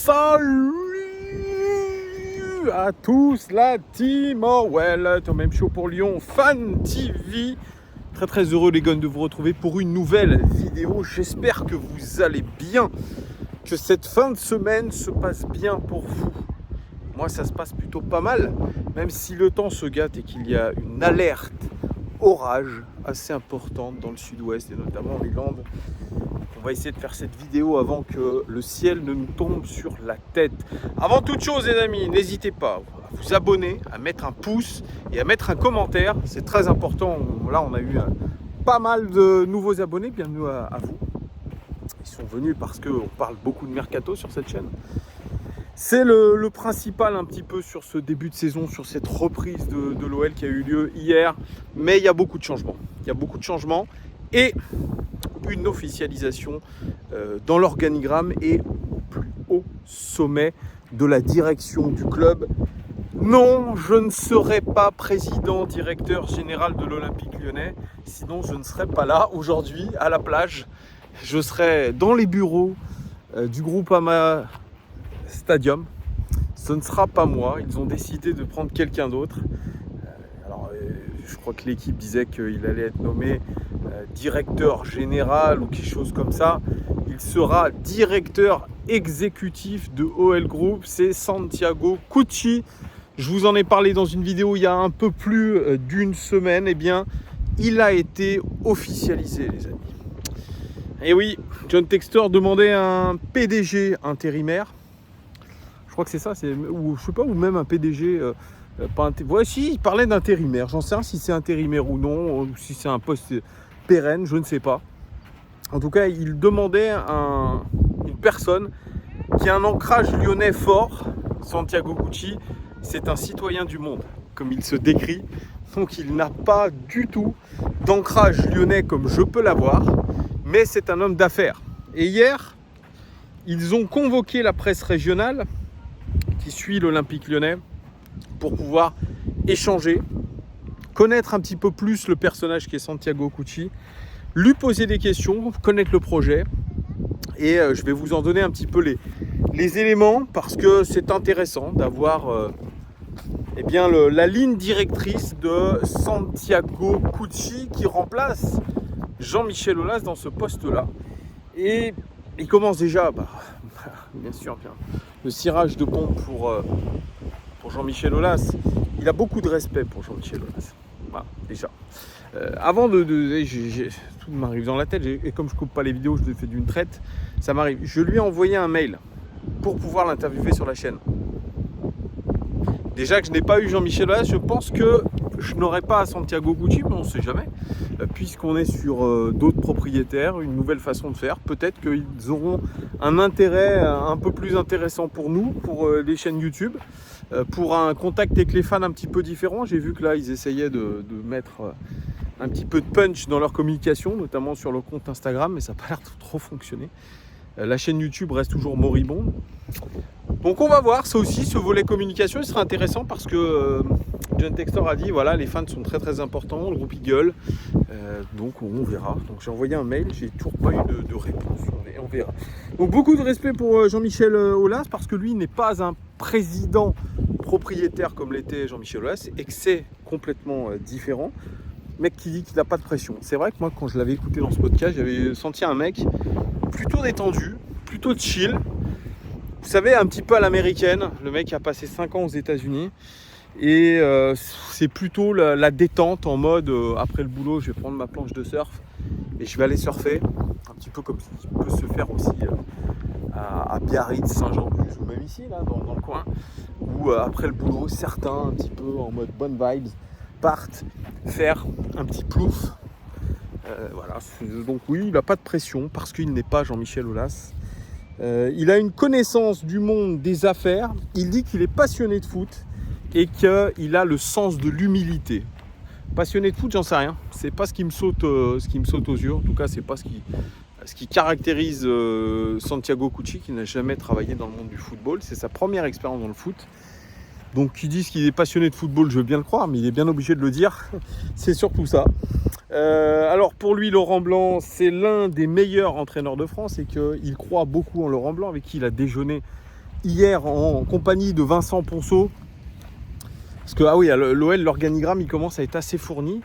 Salut à tous, la team Orwell, Tom M Show pour Lyon, Fan TV. Très heureux les gars de vous retrouver pour une nouvelle vidéo. J'espère que vous allez bien, que cette fin de semaine se passe bien pour vous. Moi ça se passe plutôt pas mal, même si le temps se gâte et qu'il y a une alerte orage assez importante dans le sud-ouest et notamment en Irlande. On va essayer de faire cette vidéo avant que le ciel ne nous tombe sur la tête. Avant toute chose les amis, n'hésitez pas à vous abonner, à mettre un pouce et à mettre un commentaire. C'est très important. Là on a eu pas mal de nouveaux abonnés, bienvenue à vous. Ils sont venus parce qu'on parle beaucoup de mercato sur cette chaîne. C'est le principal un petit peu sur ce début de saison, sur cette reprise de l'OL qui a eu lieu hier. Mais il y a beaucoup de changements. Il y a beaucoup de changements et une officialisation dans l'organigramme et au plus haut sommet de la direction du club. Non, je ne serai pas président, directeur général de l'Olympique Lyonnais. Sinon, je ne serai pas là aujourd'hui à la plage. Je serai dans les bureaux du Groupama Stadium. Ce ne sera pas moi. Ils ont décidé de prendre quelqu'un d'autre. Je crois que l'équipe disait qu'il allait être nommé directeur général ou quelque chose comme ça. Il sera directeur exécutif de OL Group. C'est Santiago Cucci. Je vous en ai parlé dans une vidéo il y a un peu plus d'une semaine. Eh bien, il a été officialisé, les amis. Et oui, John Textor demandait un PDG intérimaire. Je crois que c'est ça, ou je sais pas, ou même un PDG. Si, il parlait d'intérimaire. J'en sais rien si c'est intérimaire ou non, ou si c'est un poste pérenne, je ne sais pas. En tout cas, il demandait une personne qui a un ancrage lyonnais fort. Santiago Cucci, c'est un citoyen du monde, comme il se décrit. Donc il n'a pas du tout d'ancrage lyonnais comme je peux l'avoir, mais c'est un homme d'affaires. Et hier, ils ont convoqué la presse régionale qui suit l'Olympique Lyonnais pour pouvoir échanger, connaître un petit peu plus le personnage qui est Santiago Cucci, lui poser des questions, connaître le projet. Et je vais vous en donner un petit peu les éléments parce que c'est intéressant d'avoir la ligne directrice de Santiago Cucci qui remplace Jean-Michel Aulas dans ce poste-là. Et il commence déjà, bien sûr, le cirage de pompe pour Jean-Michel Aulas. Il a beaucoup de respect pour Jean-Michel Aulas. Voilà, déjà. Avant tout m'arrive dans la tête, et comme je coupe pas les vidéos, je le fais d'une traite, ça m'arrive. Je lui ai envoyé un mail pour pouvoir l'interviewer sur la chaîne. Déjà que je n'ai pas eu Jean-Michel Aulas, je pense que je n'aurai pas Santiago Cucci, mais on ne sait jamais. Puisqu'on est sur d'autres propriétaires, une nouvelle façon de faire, peut-être qu'ils auront un intérêt un peu plus intéressant pour nous, pour les chaînes YouTube, pour un contact avec les fans un petit peu différent. J'ai vu que là, ils essayaient de mettre un petit peu de punch dans leur communication, notamment sur le compte Instagram, mais ça n'a pas l'air de trop fonctionner. La chaîne YouTube reste toujours moribonde. Donc on va voir, ça aussi, ce volet communication, il sera intéressant parce que John Textor a dit, voilà, les fans sont très importants, le groupe il gueule, donc on verra. Donc j'ai envoyé un mail, j'ai toujours pas eu de réponse, on verra. Donc beaucoup de respect pour Jean-Michel Aulas parce que lui n'est pas un président propriétaire comme l'était Jean-Michel Aulas et que c'est complètement différent. Mec qui dit qu'il n'a pas de pression. C'est vrai que moi quand je l'avais écouté dans ce podcast, j'avais senti un mec plutôt détendu, plutôt chill. Vous savez, un petit peu à l'américaine. Le mec a passé 5 ans aux États-Unis et c'est plutôt la détente en mode après le boulot, je vais prendre ma planche de surf et je vais aller surfer. Un petit peu comme ce qui peut se faire aussi à Biarritz, Saint-Jean-de-Luz ou même ici, là, dans le coin. Où après le boulot, certains, un petit peu en mode bonne vibes, partent faire un petit plouf. Voilà. Donc oui, il n'a pas de pression parce qu'il n'est pas Jean-Michel Aulas. Il a une connaissance du monde des affaires. Il dit qu'il est passionné de foot et qu'il a le sens de l'humilité. Passionné de foot, j'en sais rien. C'est pas ce qui me saute aux yeux. En tout cas, c'est pas ce qui caractérise Santiago Cucci, qui n'a jamais travaillé dans le monde du football. C'est sa première expérience dans le foot. Donc, qui disent qu'il est passionné de football, je veux bien le croire, mais il est bien obligé de le dire. C'est surtout ça. Alors pour lui, Laurent Blanc, c'est l'un des meilleurs entraîneurs de France et qu'il croit beaucoup en Laurent Blanc, avec qui il a déjeuné hier en compagnie de Vincent Ponceau. Parce que, ah oui, l'OL, l'organigramme, il commence à être assez fourni.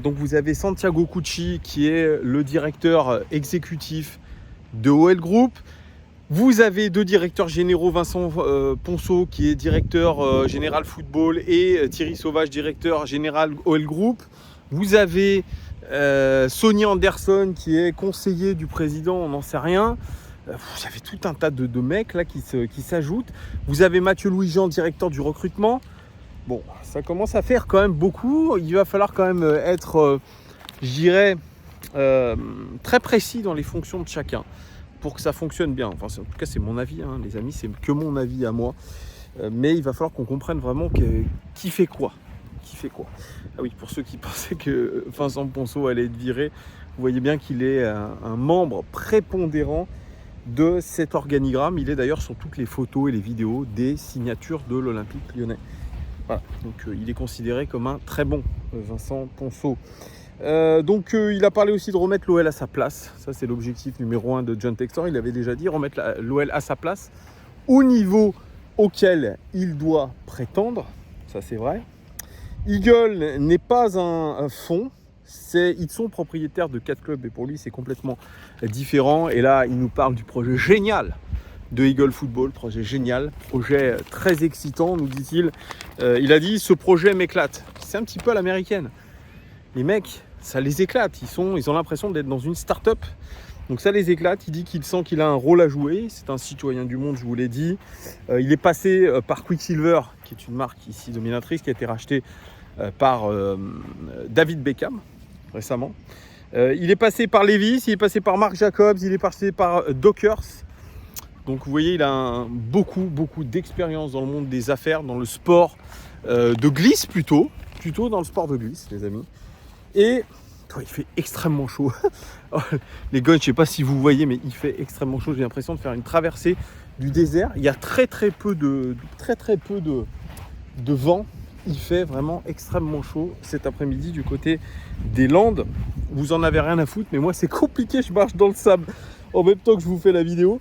Donc vous avez Santiago Cucci qui est le directeur exécutif de OL Group. Vous avez 2 directeurs généraux, Vincent Ponceau qui est directeur général football et Thierry Sauvage, directeur général OL Group. Vous avez Sonny Anderson qui est conseiller du président, on n'en sait rien. Vous avez tout un tas de mecs là qui s'ajoutent. Vous avez Mathieu Louis-Jean, directeur du recrutement. Bon, ça commence à faire quand même beaucoup. Il va falloir quand même être, je dirais, très précis dans les fonctions de chacun pour que ça fonctionne bien. Enfin, en tout cas, c'est mon avis, hein, les amis, c'est que mon avis à moi. Mais il va falloir qu'on comprenne vraiment qui fait quoi. Qui fait quoi. Ah oui, pour ceux qui pensaient que Vincent Ponceau allait être viré, vous voyez bien qu'il est un membre prépondérant de cet organigramme. Il est d'ailleurs sur toutes les photos et les vidéos des signatures de l'Olympique Lyonnais. Voilà, donc il est considéré comme un très bon Vincent Ponceau. Il a parlé aussi de remettre l'OL à sa place. Ça, c'est l'objectif numéro 1 de John Textor. Il avait déjà dit remettre l'OL à sa place au niveau auquel il doit prétendre. Ça, c'est vrai. Eagle n'est pas un fonds. Ils sont propriétaires de 4 clubs et pour lui, c'est complètement différent. Et là, il nous parle du projet génial de Eagle Football, projet génial, projet très excitant, nous dit-il. Il a dit, ce projet m'éclate. C'est un petit peu à l'américaine. Les mecs, ça les éclate. Ils ont l'impression d'être dans une start-up. Donc ça les éclate. Il dit qu'il sent qu'il a un rôle à jouer. C'est un citoyen du monde, je vous l'ai dit. Il est passé par Quicksilver, qui est une marque ici dominatrice, qui a été rachetée par David Beckham récemment. Il est passé par Levi's, il est passé par Marc Jacobs, il est passé par Dockers. Donc vous voyez, il a beaucoup d'expérience dans le monde des affaires, dans le sport de glisse plutôt dans le sport de glisse, les amis. Et il fait extrêmement chaud. Les gars, je ne sais pas si vous voyez, mais il fait extrêmement chaud. J'ai l'impression de faire une traversée du désert. Il y a très peu de vent. Il fait vraiment extrêmement chaud cet après-midi du côté des Landes. Vous en avez rien à foutre, mais moi c'est compliqué. Je marche dans le sable en même temps que je vous fais la vidéo.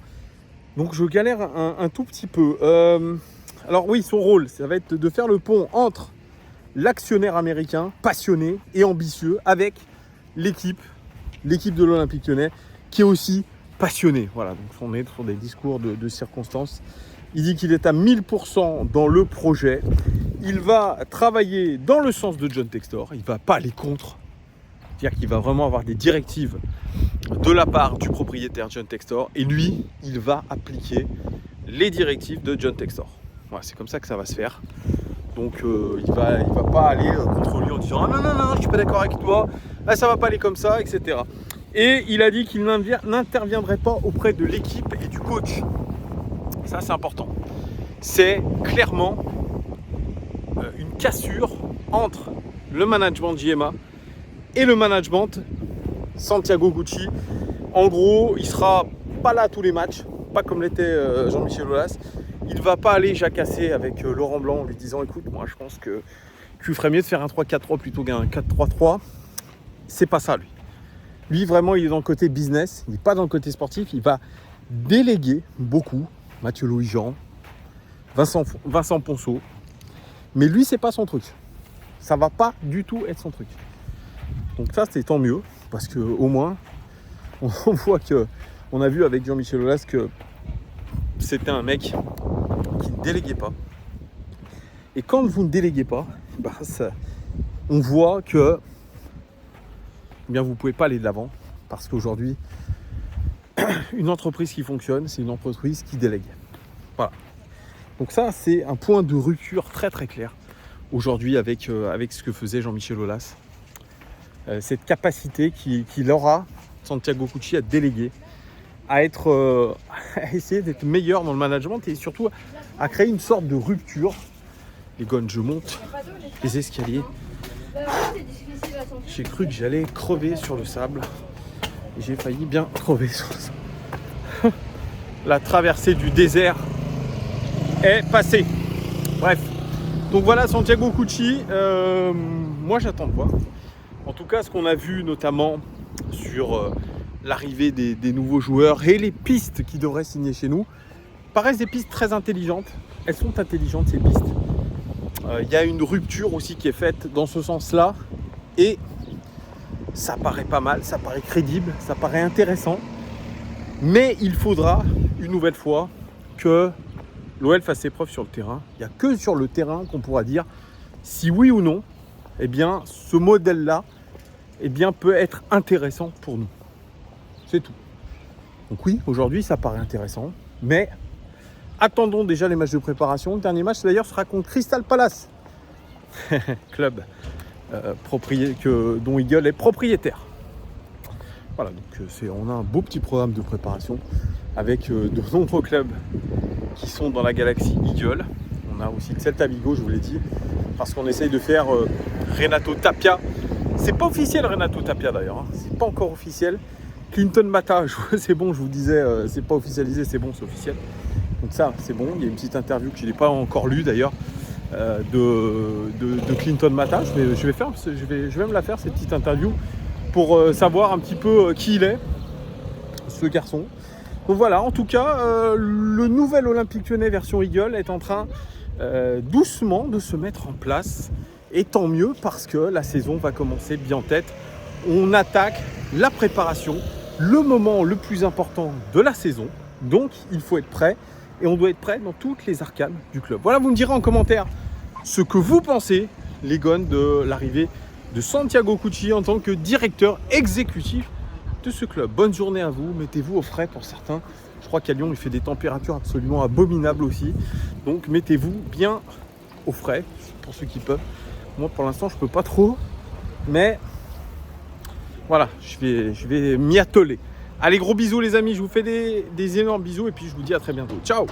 Donc je galère un tout petit peu. Alors oui, son rôle, ça va être de faire le pont entre l'actionnaire américain, passionné et ambitieux, avec l'équipe de l'Olympique Lyonnais, qui est aussi passionnée. Voilà, donc on est sur des discours de circonstances. Il dit qu'il est à 1000% dans le projet. Il va travailler dans le sens de John Textor. Il ne va pas aller contre. C'est-à-dire qu'il va vraiment avoir des directives de la part du propriétaire John Textor. Et lui, il va appliquer les directives de John Textor. Voilà, c'est comme ça que ça va se faire. Donc il va pas aller contre lui en disant « Ah non, je ne suis pas d'accord avec toi, ah, ça ne va pas aller comme ça, etc. » Et il a dit qu'il n'interviendrait pas auprès de l'équipe et du coach. Ça, c'est important. C'est clairement une cassure entre le management GMA et le management Santiago Cucci. En gros, il sera pas là à tous les matchs, pas comme l'était Jean-Michel Aulas. Il ne va pas aller jacasser avec Laurent Blanc en lui disant « Écoute, moi je pense que tu ferais mieux de faire un 3-4-3 plutôt qu'un 4-3-3. » C'est pas ça, lui. Lui, vraiment, il est dans le côté business, il n'est pas dans le côté sportif. Il va déléguer beaucoup. Mathieu Louis-Jean, Vincent Ponceau. Mais lui, c'est pas son truc. Ça va pas du tout être son truc. Donc ça, c'est tant mieux, parce qu'au moins, on voit que, on a vu avec Jean-Michel Aulas que c'était un mec qui ne déléguait pas. Et quand vous ne déléguez pas, on voit que vous ne pouvez pas aller de l'avant, parce qu'aujourd'hui, une entreprise qui fonctionne, c'est une entreprise qui délègue. Voilà. Donc ça, c'est un point de rupture très très clair aujourd'hui avec ce que faisait Jean-Michel Aulas. Cette capacité qu'il aura, Santiago Cucci, à déléguer, à essayer d'être meilleur dans le management et surtout à créer une sorte de rupture. Les gars, je monte les escaliers. J'ai cru que j'allais crever sur le sable. Et j'ai failli bien crever sur le sable. La traversée du désert est passée. Bref. Donc voilà Santiago Cucci. Moi j'attends de voir. En tout cas, ce qu'on a vu notamment sur l'arrivée des nouveaux joueurs et les pistes qui devraient signer chez nous, paraissent des pistes très intelligentes. Elles sont intelligentes, ces pistes. Il y a une rupture aussi qui est faite dans ce sens-là. Et ça paraît pas mal, ça paraît crédible, ça paraît intéressant. Mais il faudra, une nouvelle fois, que l'OL fasse ses preuves sur le terrain. Il n'y a que sur le terrain qu'on pourra dire si oui ou non, eh bien, ce modèle-là eh bien, peut être intéressant pour nous. C'est tout. Donc oui, aujourd'hui, ça paraît intéressant. Mais attendons déjà les matchs de préparation. Le dernier match, d'ailleurs, sera contre Crystal Palace. Club dont Eagle est propriétaire. Voilà, donc on a un beau petit programme de préparation avec de nombreux clubs qui sont dans la galaxie Eagle. On a aussi le Celta Vigo, je vous l'ai dit, parce qu'on essaye de faire Renato Tapia. C'est pas officiel Renato Tapia d'ailleurs, hein. C'est pas encore officiel. Clinton Mata, c'est bon, je vous disais, c'est pas officialisé, c'est bon, c'est officiel. Donc ça, c'est bon. Il y a une petite interview que je n'ai pas encore lue d'ailleurs de Clinton Mata. Je vais me la faire, cette petite interview, pour savoir un petit peu qui il est, ce garçon. Donc voilà, en tout cas, le nouvel Olympique Lyonnais version Eagle est en train doucement de se mettre en place. Et tant mieux, parce que la saison va commencer bien en tête. On attaque la préparation, le moment le plus important de la saison. Donc il faut être prêt, et on doit être prêt dans toutes les arcanes du club. Voilà, vous me direz en commentaire ce que vous pensez, les gars, de l'arrivée de Santiago Cucci en tant que directeur exécutif de ce club. Bonne journée à vous, mettez-vous au frais pour certains. Je crois qu'à Lyon, il fait des températures absolument abominables aussi. Donc mettez-vous bien au frais, pour ceux qui peuvent. Moi, pour l'instant, je ne peux pas trop. Mais voilà, je vais m'y atteler. Allez, gros bisous les amis, je vous fais des énormes bisous et puis je vous dis à très bientôt. Ciao!